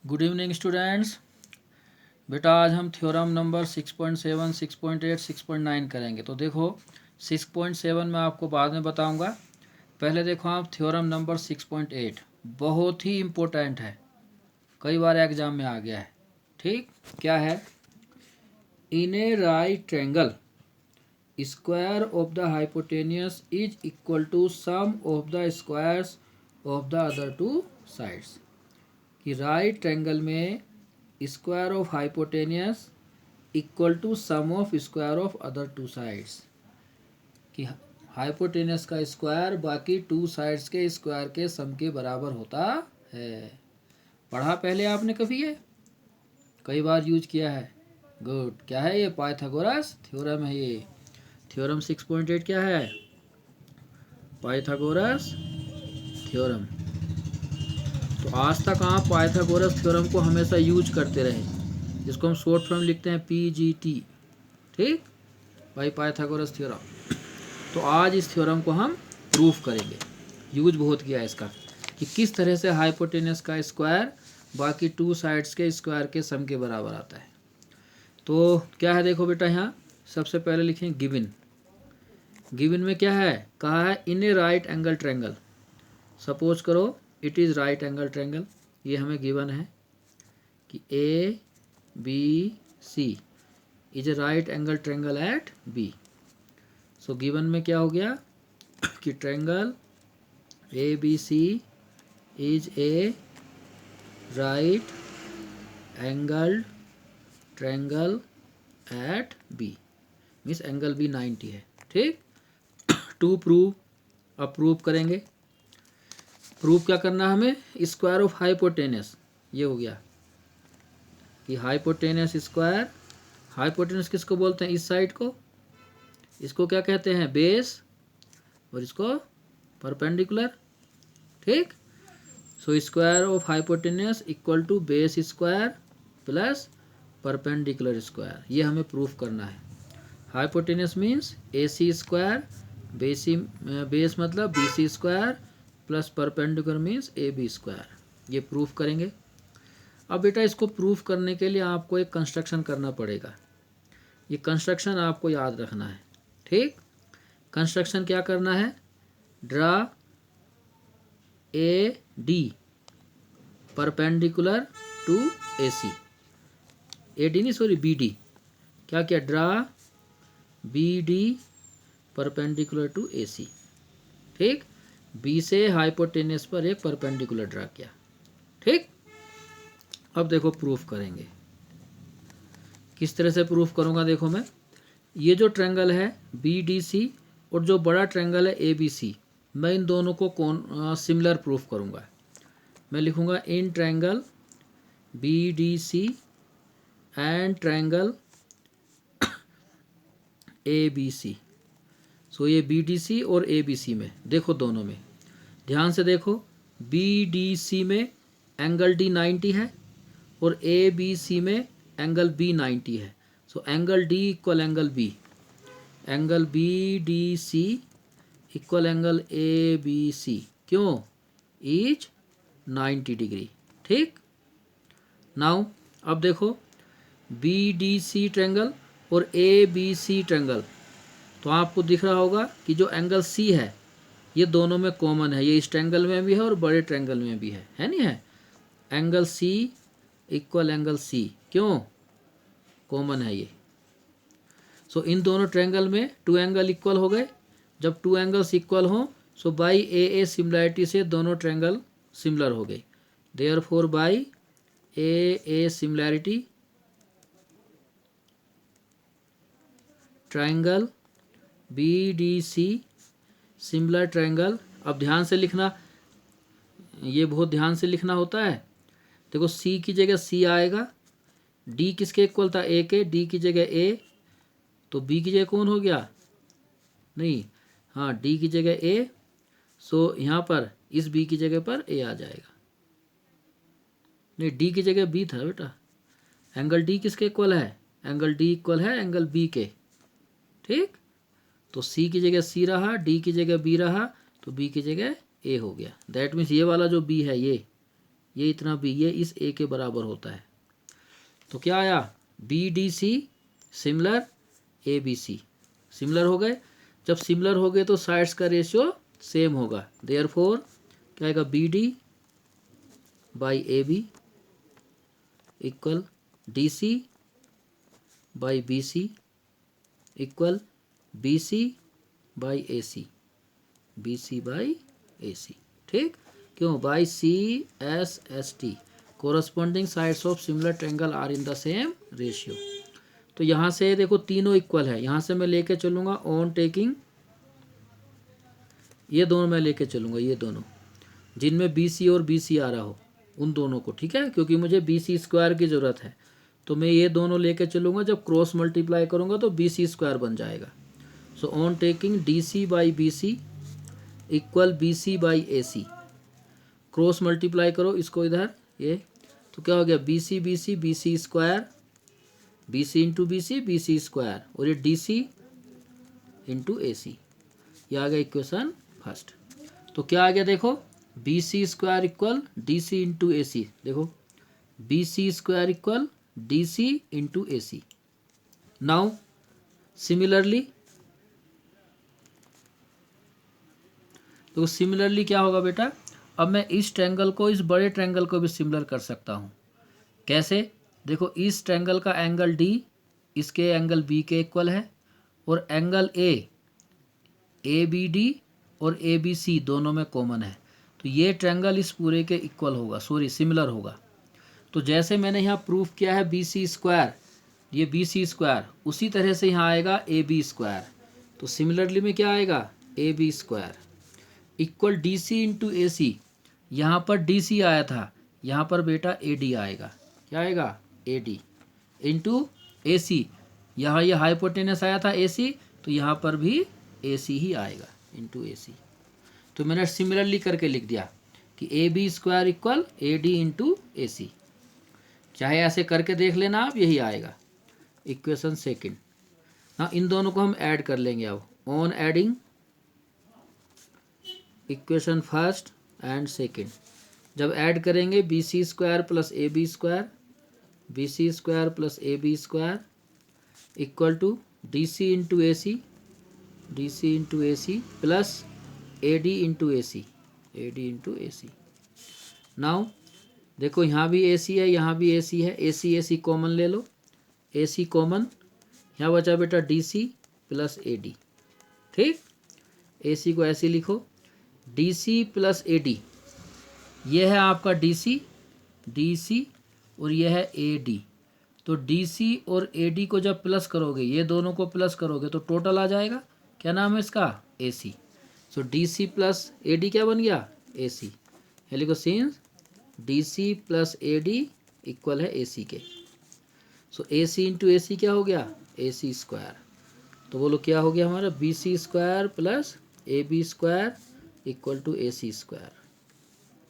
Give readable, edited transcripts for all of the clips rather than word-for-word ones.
Good evening students. बेटा आज हम थ्योरम नंबर 6.7, 6.8, 6.9 करेंगे। तो देखो 6.7 मैं आपको बाद में बताऊंगा। पहले देखो आप थ्योरम नंबर 6.8 बहुत ही इम्पोर्टेंट है, कई बार एग्जाम में आ गया है। ठीक, क्या है? In a right triangle square of the hypotenuse is equal to sum of the squares of the other two sides. कि राइट ट्रायंगल में square of hypotenuse equal to sum of square of other two sides. कि hypotenuse का square बाकी two sides के square के sum के बराबर होता है। पढ़ा पहले आपने कभी? ये कई बार यूज किया है। गुड। क्या है ये? पाइथागोरस थ्योरम है ये। थ्योरम 6.8 क्या है? Pythagoras theorem. तो आज तक आप पाइथागोरस थ्योरम को हमेशा यूज करते रहे, जिसको हम शॉर्ट फॉर्म लिखते हैं PGT। ठीक, भाई पाइथागोरस थ्योरम। तो आज इस थ्योरम को हम प्रूफ करेंगे। यूज बहुत किया है इसका, कि किस तरह से हाइपोटेनस का स्क्वायर बाकी टू साइड्स के स्क्वायर के सम के बराबर आता है। तो क्या है देखो बेटा, यहाँ सबसे पहले लिखें गिवन। गिवन में क्या है? कहा है in a right angle triangle. Suppose करो it is right angle triangle. ये हमें गिवन है कि ABC is a right angle triangle eight B। So given में क्या हो गया कि triangle ABC is a right angle triangle eight B, means angle B 90 है। ठीक, टू प्रूव। अब प्रूव करेंगे। प्रूव क्या करना है हमें? Square of hypotenuse. ये हो गया कि हाइपोटेनस स्क्वायर, हाइपोटेनस किसको बोलते हैं? इस साइड को। इसको क्या कहते हैं? बेस। और इसको परपेंडिकुलर। ठीक, so square of hypotenuse equal to base square plus perpendicular square. ये हमें प्रूफ करना है। Hypotenuse means AC square, base मतलब BC square plus perpendicular means AB square. ये प्रूफ करेंगे। अब बेटा इसको प्रूफ करने के लिए आपको एक कंस्ट्रक्शन करना पड़ेगा। ये कंस्ट्रक्शन आपको याद रखना है। ठीक, कंस्ट्रक्शन क्या करना है? Draw AD perpendicular to AC। AD नहीं, सॉरी, BD। क्या किया? Draw BD perpendicular to AC। ठीक, B से हाइपोटेनस पर एक परपेंडिकुलर ड्रा किया। ठीक, अब देखो प्रूफ करेंगे। किस तरह से प्रूफ करूंगा? देखो मैं, ये जो ट्रायंगल है BDC और जो बड़ा ट्रायंगल है ABC, मैं इन दोनों को सिमिलर प्रूफ करूंगा। मैं लिखूंगा in triangle BDC and triangle ABC। सो ये BDC और ABC में देखो, दोनों में ध्यान से देखो। BDC में एंगल D 90 है और ABC में एंगल B 90 है। So angle D equal angle B। Angle BDC equal angle ABC। क्यों? Is 90 degree. ठीक, नाउ अब देखो BDC ट्रायंगल और ABC ट्रायंगल। तो आपको दिख रहा होगा कि जो एंगल C है ये दोनों में कॉमन है। ये इस ट्रायंगल में भी है और बड़े ट्रायंगल में भी है नहीं है? Angle C equal angle C। क्यों? कॉमन है ये। सो इन दोनों ट्रायंगल में टू एंगल इक्वल हो गए। जब टू एंगल्स इक्वल हों सो बाई AA सिमिलरिटी से दोनों ट्रायंगल सिमिलर हो गए। Therefore by AA similarity triangle BDC similar triangle. अब ध्यान से लिखना, ये बहुत ध्यान से लिखना होता है। देखो C की जगह C आएगा। D किसके इक्वल था? A के। D की जगह A, तो B की जगह कौन हो गया? नहीं, हाँ, D की जगह A। सो यहाँ पर इस B की जगह पर A आ जाएगा। नहीं, D की जगह B था बेटा। एंगल D किसके इक्वल है? एंगल D इक्वल है एंगल B के। ठीक, तो C की जगह C रहा, D की जगह B रहा, तो B की जगह A हो गया। दैट मीन्स ये वाला जो B है ये इतना बी, ये इस ए के बराबर होता है। तो क्या आया, B D C similar A B C, similar हो गए। जब सिमिलर हो गए तो साइड्स का रेशियो सेम होगा, देयरफॉर क्या आएगा, B D by A B equal D C by B C equal B C by A C, B C by A C. ठीक, क्यों, by C S S T, corresponding sides of similar triangle are in the same ratio. तो यहाँ से देखो तीनों equal है, यहाँ से मैं लेके चलूँगा ऑन टेकिंग, ये दोनों मैं लेके चलूँगा, ये दोनों जिनमें बी सी और बी सी आ रहा हो उन दोनों को, ठीक है, क्योंकि मुझे बी सी स्क्वायर की ज़रूरत है। तो मैं ये दोनों लेके चलूँगा, जब क्रॉस मल्टीप्लाई करूँगा तो बी सी स्क्वायर बन जाएगा। So on taking D C by B C equal B C by A C, cross multiply करो इसको इधर, ये तो क्या हो गया, B C square, B C into B C square, और ये डी सी इंटू ए सी, ये आ गया इक्वेशन फर्स्ट। तो क्या आ गया देखो, B C square equal D C into A C, देखो B C square equal D C into A C. Now similarly, तो सिमिलरली क्या होगा बेटा, अब मैं इस ट्रायंगल को इस बड़े ट्रायंगल को भी सिमिलर कर सकता हूँ। कैसे, देखो इस ट्रायंगल का एंगल डी इसके एंगल बी के इक्वल है, और एंगल ए बी डी और ए बी सी दोनों में कॉमन है, तो ये ट्रायंगल इस पूरे के इक्वल होगा, सॉरी सिमिलर होगा। तो जैसे मैंने यहाँ प्रूफ किया है बी सी स्क्वायर, ये बी सी स्क्वायर, उसी तरह से यहाँ आएगा ए बी स्क्वायर। तो सिमिलरली में क्या आएगा, A B square equal D C into A C, यहाँ पर डी सी आया था, यहाँ पर बेटा ए डी आएगा, क्या आएगा, ए डी इंटू ए सी, यहाँ ये हाइपोटेनस आया था ए सी, तो यहाँ पर भी ए सी ही आएगा इंटू ए सी। तो मैंने सिमिलरली करके लिख दिया कि A B square equal A D into A C, चाहे ऐसे करके देख लेना आप, यही आएगा इक्वेशन सेकंड। हाँ, इन दोनों को हम ऐड कर लेंगे अब, on adding equation first and second, जब ऐड करेंगे B C square plus A B square, B C square plus A B square equal to D C into A C, D C into A C plus A D into A C, A D into A C. Now देखो यहाँ भी ए सी है, यहाँ भी ए सी है, A C common ले लो, A C common, यहाँ बचा बेटा D C plus A D. ठीक, ए सी को ऐसे लिखो, D C plus A D, ये है आपका डी सी और ये है ए डी। तो डी सी और ए डी को जब प्लस करोगे, ये दोनों को प्लस करोगे तो टोटल आ जाएगा, क्या नाम है इसका, A C. So D C plus A D क्या बन गया, ए सी। लिखो since D C plus A D equal है ए सी के। सो ए सी इंटू ए सी क्या हो गया, ए सी स्क्वायर। तो बोलो क्या हो गया हमारा, B C square plus A B square equal to A C square.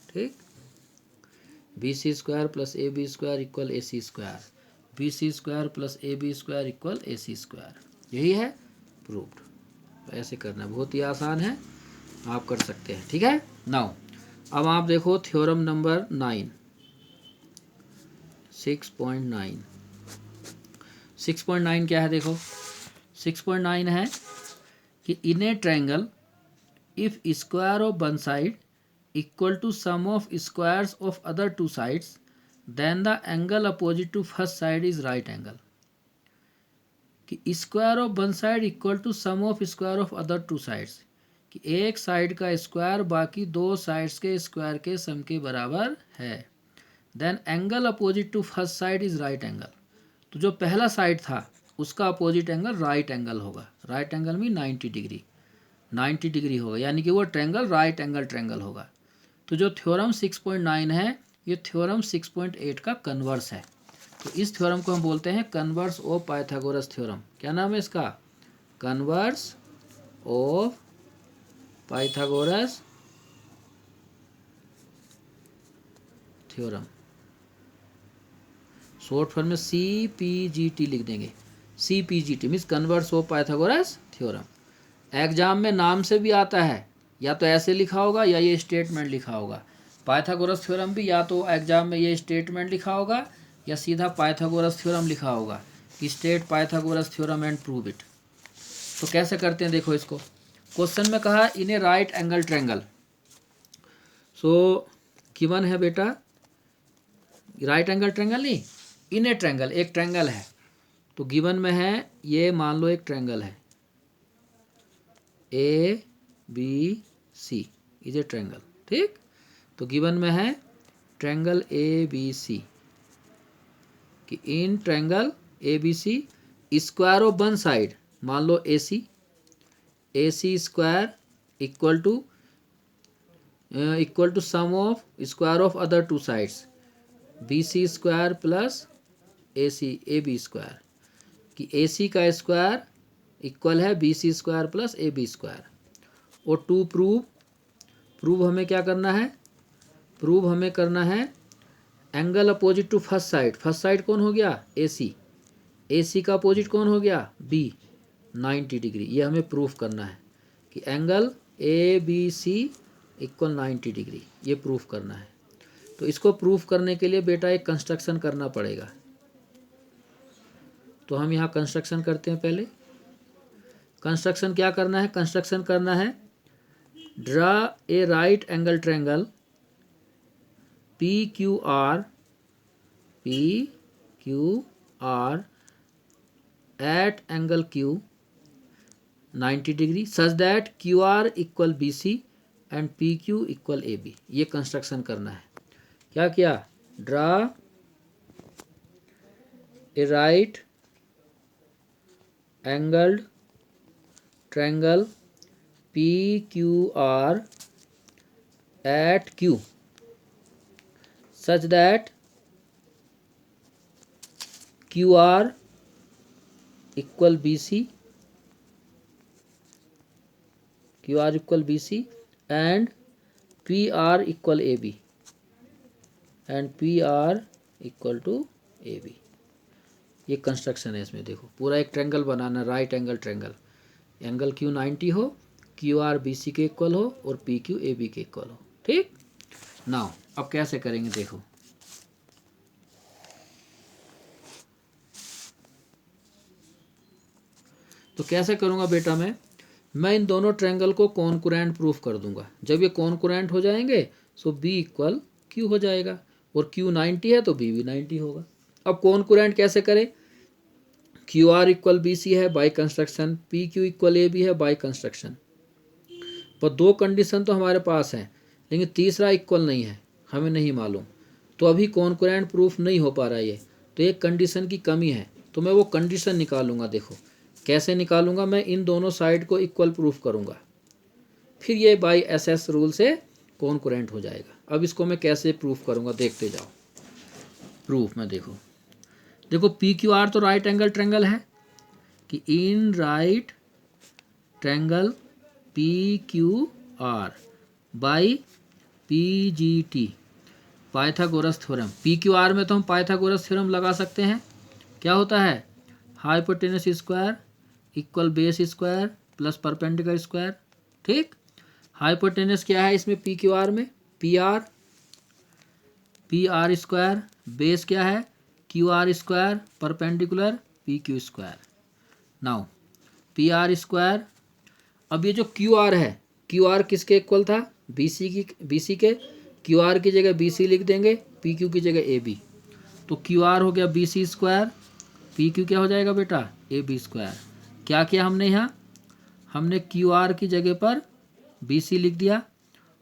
ठीक, B C square plus A B square equal A C square, B C square plus A B square equal A C square, यही है proved. तो ऐसे करना बहुत ही आसान है, आप कर सकते हैं। ठीक है, नाउ अब आप देखो थ्योरम नंबर 9, 6.9। 6.9 क्या है, देखो 6.9 है कि in a triangle if square of one side equal to sum of squares of other two sides then the angle opposite to first side is right angle. कि square of one side equal to sum of square of other two sides, कि एक side का square बाकी दो sides के square के sum के बराबर है। Then angle opposite to first side is right angle, तो जो पहला साइड था उसका अपोजिट एंगल राइट एंगल होगा। राइट एंगल में 90 डिग्री, 90 डिग्री होगा, यानी कि वो ट्रायंगल राइट एंगल ट्रायंगल होगा। तो जो थ्योरम 6.9 है ये थ्योरम 6.8 का कन्वर्स है। तो इस थ्योरम को हम बोलते हैं कन्वर्स ऑफ पाइथागोरस थ्योरम। क्या नाम है इसका, converse of Pythagoras theorem. Short form में CPGT लिख देंगे। CPGT means converse of Pythagoras theorem. Exam में नाम से भी आता है, या तो ऐसे लिखा होगा या ये स्टेटमेंट लिखा होगा, पाइथागोरस थ्योरम भी या तो एग्जाम में ये स्टेटमेंट लिखा होगा या सीधा पाइथागोरस थ्योरम लिखा होगा कि state Pythagoras theorem and prove it. तो कैसे करते हैं देखो इसको। क्वेश्चन में कहा in a right angle triangle. So given है बेटा राइट एंगल ट्रायंगल नहीं, इन ए ट्रायंगल, एक ट्रायंगल है। तो गिवन में है ये मान लो एक ट्रायंगल है A B C is a triangle, ठीक। तो गिवन में है ट्रायंगल ए बी सी कि in triangle A B C square of one side मान लो A C square equal to sum of square of other two sides B C square plus A B square कि A C का square equal है B C square plus A B square. और to prove हमें क्या करना है, prove हमें करना है angle opposite to first side कौन हो गया ए सी का अपोजिट कौन हो गया बी 90 डिग्री। ये हमें प्रूफ करना है कि angle A B C equal 90 degree, ये प्रूफ करना है। तो इसको प्रूफ करने के लिए बेटा एक कंस्ट्रक्शन करना पड़ेगा। तो हम यहाँ कंस्ट्रक्शन करते हैं। पहले कंस्ट्रक्शन क्या करना है, कंस्ट्रक्शन करना है draw a right angle triangle P Q R at angle Q 90 degree such that Q R equal B C and P Q equal A B. ये कंस्ट्रक्शन करना है। क्या किया, draw a right angled triangle P Q R at Q such that Q R equal B C and P R equal A B equal to A B. ये construction है। इसमें देखो पूरा एक ट्रायंगल बनाना, right angle triangle, angle Q 90 हो, Q R B C के equal हो और पी क्यू ए बी के इक्वल हो, ठीक। नाउ अब कैसे करेंगे देखो। तो कैसे करूंगा बेटा, मैं इन दोनों ट्रायंगल को कॉन्करेंट प्रूफ कर दूंगा। जब ये कॉन्करेंट हो जाएंगे सो बी इक्वल क्यू हो जाएगा और क्यू 90 है तो बी भी 90 होगा। अब कॉन्करेंट कैसे करें, Q R equal B C है by construction, P Q equal A B है बाय कंस्ट्रक्शन। पर दो कंडीशन तो हमारे पास हैं लेकिन तीसरा इक्वल नहीं है, हमें नहीं मालूम। तो अभी कॉन्करेंट प्रूफ नहीं हो पा रहा है ये, तो एक कंडीशन की कमी है। तो मैं वो कंडीशन निकालूंगा। देखो कैसे निकालूंगा, मैं इन दोनों साइड को इक्वल प्रूफ करूंगा, फिर ये बाय एसएस रूल से कॉन्करेंट हो जाएगा। अब इसको मैं कैसे प्रूफ करूंगा देखते जाओ। प्रूफ में देखो पी क्यू आर तो राइट एंगल ट्रायंगल है कि in right triangle P Q R by P G T Pythagoras theorem. P Q are में तो हम पाइथागोरस थ्योरम लगा सकते हैं। क्या होता है, hypotenuse square equal base square plus perpendicular square, ठीक। हाइपोटेनस क्या है इसमें पी क्यू आर में, पी आर स्क्वायर, बेस क्या है Q R square, perpendicular P Q square. Now P R square, अब ये जो क्यू आर है, क्यू आर किसके इक्वल था बी सी के, क्यू आर की जगह बी सी लिख देंगे, पी क्यू की जगह ए बी। तो क्यू आर हो गया B C square, P Q क्या हो जाएगा बेटा ए बी स्क्वायर। क्या किया हमने यहाँ, हमने क्यू आर की जगह पर बी सी लिख दिया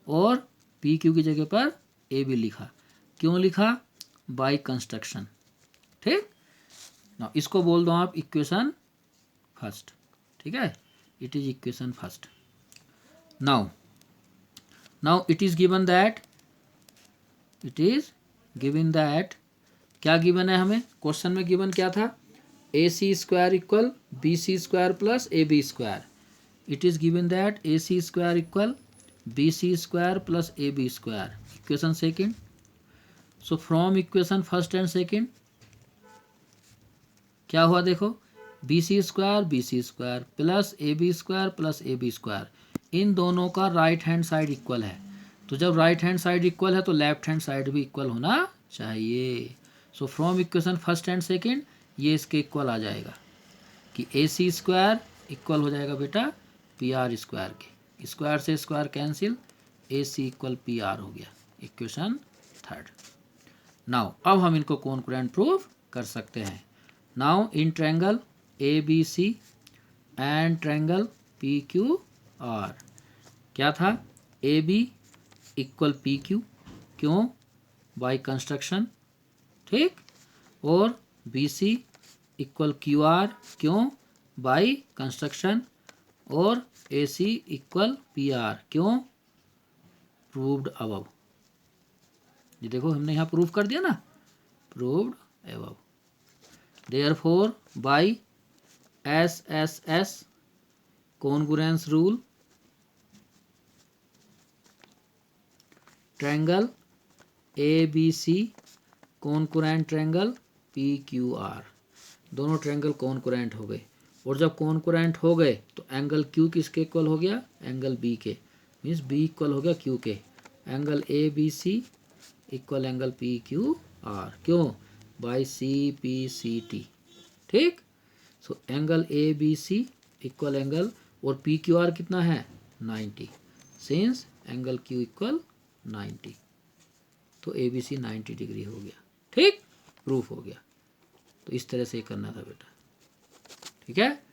और पी क्यू की जगह पर ए बी लिखा। क्यों लिखा, बाय कंस्ट्रक्शन, ठीक ना। इसको बोल दो आप इक्वेशन फर्स्ट, ठीक है, it is equation first. Now it is given that क्या गिवन है हमें, क्वेश्चन में गिवन क्या था, A C square equal B C square plus A B square. It is given that A C square equal B C square plus A B square. Equation second, so from equation first and second क्या हुआ देखो, B C square plus A B square, इन दोनों का right hand side equal है। तो जब right hand side equal है तो लेफ्ट हैंड साइड भी इक्वल होना चाहिए। सो from equation first and second ये इसके इक्वल आ जाएगा कि ए सी स्क्वायर इक्वल हो जाएगा बेटा पी आर स्क्वायर के, स्क्वायर से square cancel, A C equal P are हो गया इक्वेशन थर्ड। नाउ अब हम इनको कॉन्करेंट प्रूव कर सकते हैं। Now in triangle A B C and triangle P Q R क्या था, A B equal P Q, क्यों, बाय कंस्ट्रक्शन, ठीक, और B C equal Q R, क्यों, बाय कंस्ट्रक्शन, और A C equal P R, क्यों, प्रूव्ड अबव। ये देखो हमने यहाँ प्रूव कर दिया ना, proved above. Therefore by S S S congruence rule triangle A B C concurrent triangle P Q are, दोनों ट्रायंगल कॉन्करेंट हो गए। और जब कॉन्करेंट हो गए तो एंगल क्यू किसके इक्वल हो गया, एंगल बी के, मीन्स बी इक्वल हो गया क्यू के। Angle A B C equal angle P Q R, क्यों, by C P C T, ठीक। So angle A B C equal angle, और पी क्यू आर कितना है 90, सिंस एंगल क्यू इक्वल 90, तो ए B सी 90 degree हो गया, ठीक, प्रूफ हो गया। तो इस तरह से करना था बेटा, ठीक है।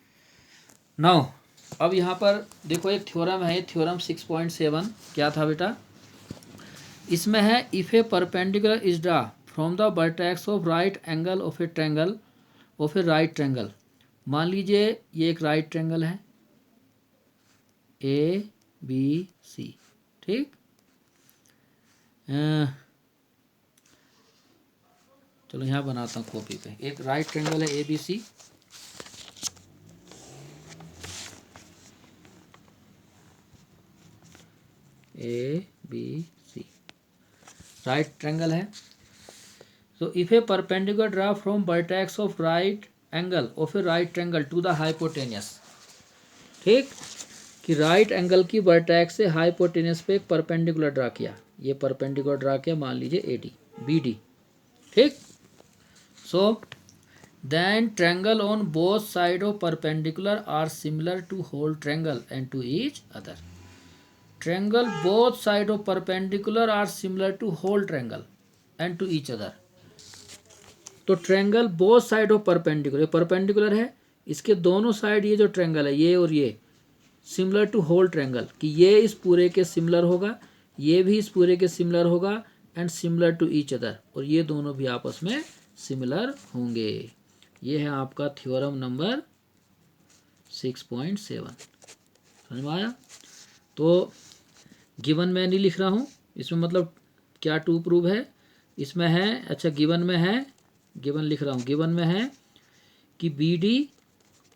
नाउ अब यहाँ पर देखो एक थ्योरम है, थ्योरम 6.7 क्या था बेटा, इसमें है if a perpendicular is draw from the vertex of right angle of A triangle of a right triangle. मान लीजिए ये एक राइट ट्रायंगल है ए बी सी, ठीक, चलो यहाँ बनाता हूँ कॉपी पे, एक राइट ट्रायंगल है A B C, A B C right triangle है। So if a perpendicular draw from vertex of right angle of a right triangle to the hypotenuse, ठीक, कि राइट एंगल की वर्टेक्स से hypotenuse पे एक perpendicular draw किया, ये perpendicular draw किया, मान लीजिए ए डी बी डी, ठीक। So then triangle on both side of perpendicular are similar to whole triangle and to each other. Triangle both side of perpendicular are similar to whole triangle and to each other. तो triangle both side of perpendicular, perpendicular है, इसके दोनों side ये जो triangle है ये और ये सिमिलर टू होल ट्रायंगल, कि ये इस पूरे के सिमिलर होगा, ये भी इस पूरे के सिमिलर होगा, and similar to each other, और ये दोनों भी आपस में सिमिलर होंगे। ये है आपका थ्योरम नंबर 6.7, समझ में आया। तो गिवन में नहीं लिख रहा हूँ, इसमें मतलब क्या टू प्रूव है, इसमें है, अच्छा गिवन में है, गिवन लिख रहा हूँ, गिवन में है कि B D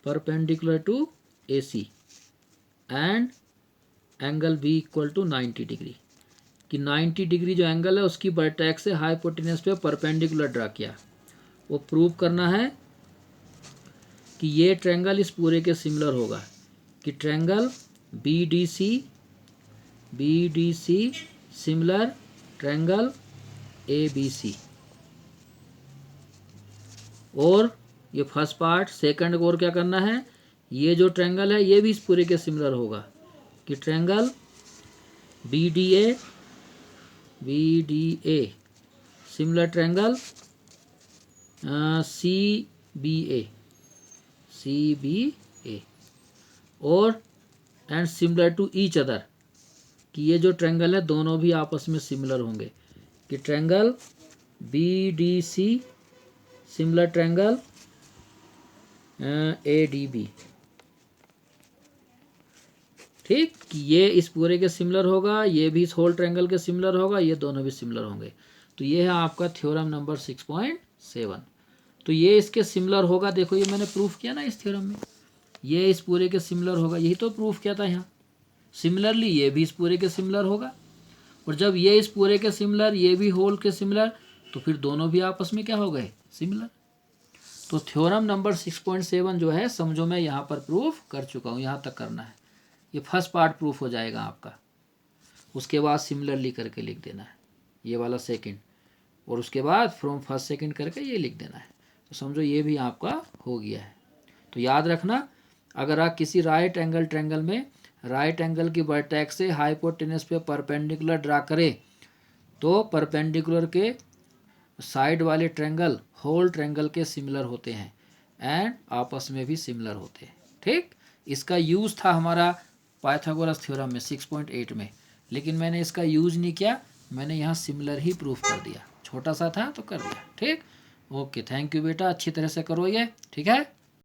perpendicular to A C and angle B equal to 90 degree, कि 90 डिग्री जो एंगल है उसकी वर्टेक्स से हाइपोटेनस पे परपेंडिकुलर ड्रा किया। वो प्रूव करना है कि ये ट्रायंगल इस पूरे के सिमिलर होगा, कि triangle B D C similar triangle A B C. और ये फर्स्ट पार्ट, सेकंड को और क्या करना है, ये जो ट्रायंगल है ये भी इस पूरे के सिमिलर होगा, कि triangle B D A similar triangle C B A और and similar to each other, कि ये जो ट्रायंगल है दोनों भी आपस में सिमिलर होंगे, कि triangle B D C similar triangle A D B, ठीक, कि ये इस पूरे के सिमिलर होगा, ये भी इस होल ट्रायंगल के सिमिलर होगा, ये दोनों भी सिमिलर होंगे। तो ये है आपका थ्योरम नंबर 6.7। तो ये इसके सिमिलर होगा, देखो ये मैंने प्रूफ किया ना इस थ्योरम में, ये इस पूरे के सिमिलर होगा, यही तो प्रूफ किया था यहाँ। सिमिलरली ये भी इस पूरे के सिमिलर होगा, और जब ये इस पूरे के सिमिलर, ये भी होल के सिमिलर, तो फिर दोनों भी आपस में क्या हो गए, सिमिलर। तो थ्योरम नंबर 6.7 जो है समझो मैं यहाँ पर प्रूफ कर चुका हूँ, यहाँ तक करना है, ये फर्स्ट पार्ट प्रूफ हो जाएगा आपका। उसके बाद सिमिलरली करके लिख देना है ये वाला सेकंड, और उसके बाद फ्रॉम फर्स्ट सेकंड करके ये लिख देना है। तो समझो ये भी आपका हो गया है। तो याद रखना, अगर आप किसी राइट एंगल ट्रायंगल में राइट एंगल की वर्टेक्स से हाइपोटेनस पे परपेंडिकुलर ड्रा करें तो परपेंडिकुलर के साइड वाले ट्रायंगल होल ट्रायंगल के सिमिलर होते हैं एंड आपस में भी सिमिलर होते हैं। ठीक, इसका यूज़ था हमारा पाइथागोरस थ्योरम में 6.8 में, लेकिन मैंने इसका यूज़ नहीं किया, मैंने यहाँ सिमिलर ही प्रूफ कर दिया, छोटा सा था तो कर दिया। ठीक, ओके, थैंक यू बेटा, अच्छी तरह से करो ये, ठीक है।